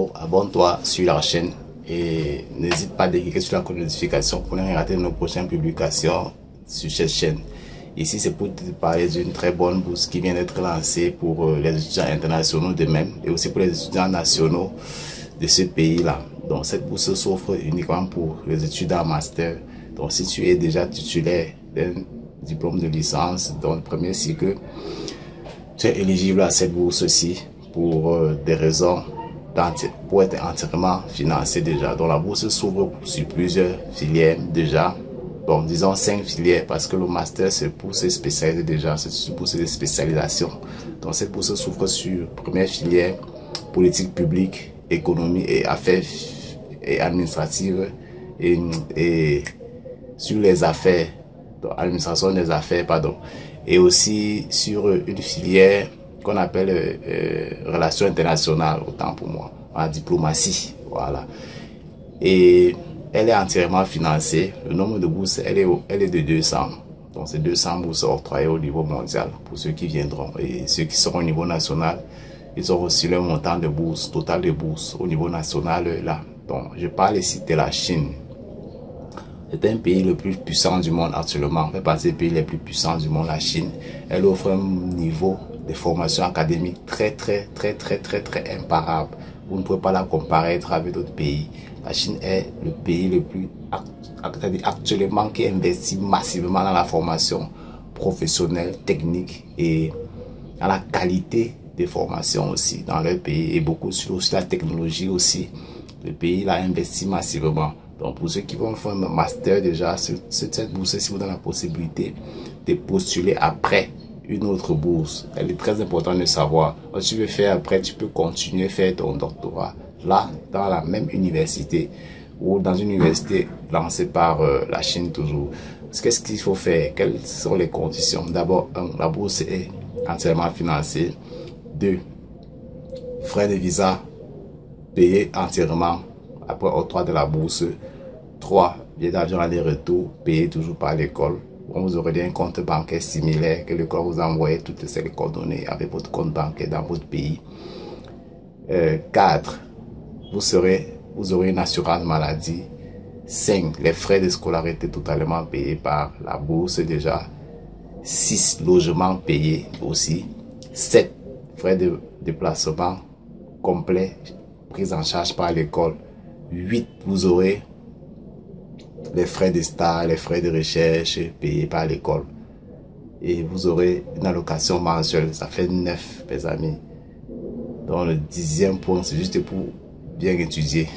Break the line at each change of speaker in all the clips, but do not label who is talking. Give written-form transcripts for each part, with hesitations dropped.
D'abord, abonne-toi sur la chaîne et n'hésite pas à cliquer sur la cloche de notification pour ne rien rater nos prochaines publications sur cette chaîne. Ici, c'est pour te parler d'une très bonne bourse qui vient d'être lancée pour les étudiants internationaux de même et aussi pour les étudiants nationaux de ce pays-là. Donc, cette bourse s'offre uniquement pour les études en master. Donc, si tu es déjà titulaire d'un diplôme de licence dans le premier cycle, tu es éligible à cette bourse-ci pour des raisons pour être entièrement financé déjà. Donc la bourse s'ouvre sur plusieurs filières déjà. Bon, disons 5 filières parce que le master c'est pour se spécialiser déjà, c'est une bourse de spécialisation. Donc cette bourse s'ouvre sur première filière, politique publique, économie et affaires et administratives et sur les affaires, donc administration des affaires, pardon, et aussi sur une filière qu'on appelle relations internationales, autant pour moi, en diplomatie, voilà. Et elle est entièrement financée. Le nombre de bourses, elle est de 200. Donc c'est 200 bourses octroyées au niveau mondial pour ceux qui viendront. Et ceux qui seront au niveau national, ils auront aussi le montant de bourse, total de bourses au niveau national là. Donc je parle ici de la Chine. C'est un pays le plus puissant du monde actuellement. Fait partie des pays les plus puissants du monde, la Chine. Elle offre un niveau de formation académique très imparable. Vous ne pouvez pas la comparer avec d'autres pays. La Chine est le pays le plus actuellement qui investit massivement dans la formation professionnelle, technique et dans la qualité des formations aussi dans leur pays et beaucoup sur aussi la technologie aussi. Le pays l'a investi massivement. Donc pour ceux qui vont faire un master déjà, cette bourse-ci vous donne la possibilité de postuler après une autre bourse. Elle est très importante de savoir. Si tu veux faire après, tu peux continuer à faire ton doctorat là, dans la même université ou dans une université lancée par la Chine toujours. Qu'est-ce qu'il faut faire? Quelles sont les conditions? D'abord, la bourse est entièrement financée. 2. Frais de visa payés entièrement après octroi de la bourse. 3. Billets d'avion aller-retour payés toujours par l'école. Vous aurez un compte bancaire similaire que l'école vous envoie toutes ces coordonnées avec votre compte bancaire dans votre pays. 4. Vous aurez une assurance maladie. 5. Les frais de scolarité totalement payés par la bourse déjà. 6. Logements payés aussi. 7. Frais de déplacement complet pris en charge par l'école. 8. Vous aurez les frais de stage, les frais de recherche payés par l'école. Et vous aurez une allocation mensuelle. Ça fait 9, mes amis. Donc le 10e point, c'est juste pour bien étudier.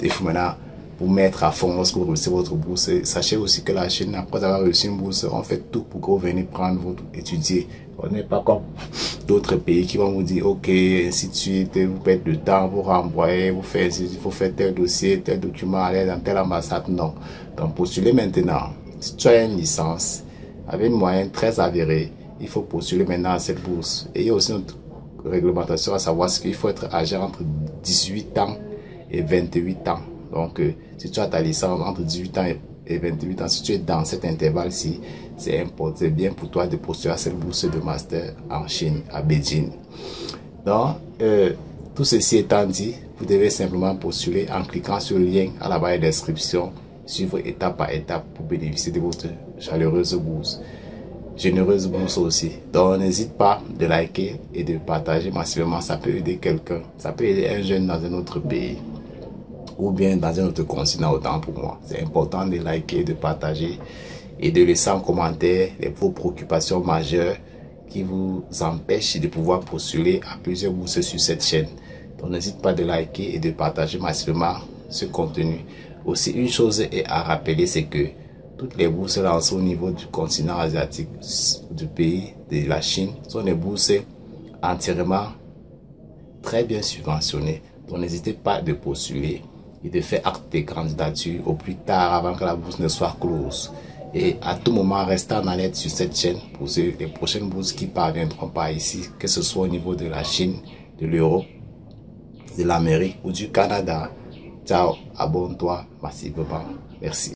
Il faut maintenant vous mettre à fond lorsque vous recevez votre bourse. Sachez aussi que la Chine, après avoir reçu une bourse, on fait tout pour que vous veniez prendre votre étudier. On n'est pas comme d'autres pays qui vont vous dire ok, ainsi de suite, vous perdez du temps, vous renvoyez, vous faites, il faut faire tel dossier, tel document, aller dans telle ambassade. Non. Donc postulez maintenant. Si tu as une licence avec une moyenne très avérée, il faut postuler maintenant à cette bourse. Et il y a aussi une réglementation à savoir qu'il faut être âgé entre 18 ans et 28 ans. Donc si tu as ta licence entre 18 ans et 28 ans, si tu es dans cet intervalle-ci, c'est important, c'est bien pour toi de postuler à cette bourse de master en Chine, à Beijing. Donc, tout ceci étant dit, vous devez simplement postuler en cliquant sur le lien à la barre d'inscription, suivre étape par étape pour bénéficier de votre chaleureuse bourse. Généreuse bourse aussi. Donc, n'hésite pas de liker et de partager massivement. Ça peut aider quelqu'un, ça peut aider un jeune dans un autre pays ou bien dans un autre continent, autant pour moi. C'est important de liker, de partager et de laisser en commentaire vos préoccupations majeures qui vous empêchent de pouvoir postuler à plusieurs bourses sur cette chaîne. Donc n'hésite pas de liker et de partager massivement ce contenu. Aussi, une chose est à rappeler, c'est que toutes les bourses lancées au niveau du continent asiatique, du pays de la Chine, sont des bourses entièrement très bien subventionnées. Donc n'hésitez pas de postuler et de faire acte de candidature au plus tard avant que la bourse ne soit close. Et à tout moment, restez en alerte sur cette chaîne pour les prochaines bourses qui parviendront par ici, que ce soit au niveau de la Chine, de l'Europe, de l'Amérique ou du Canada. Ciao, abonne-toi massivement. Merci.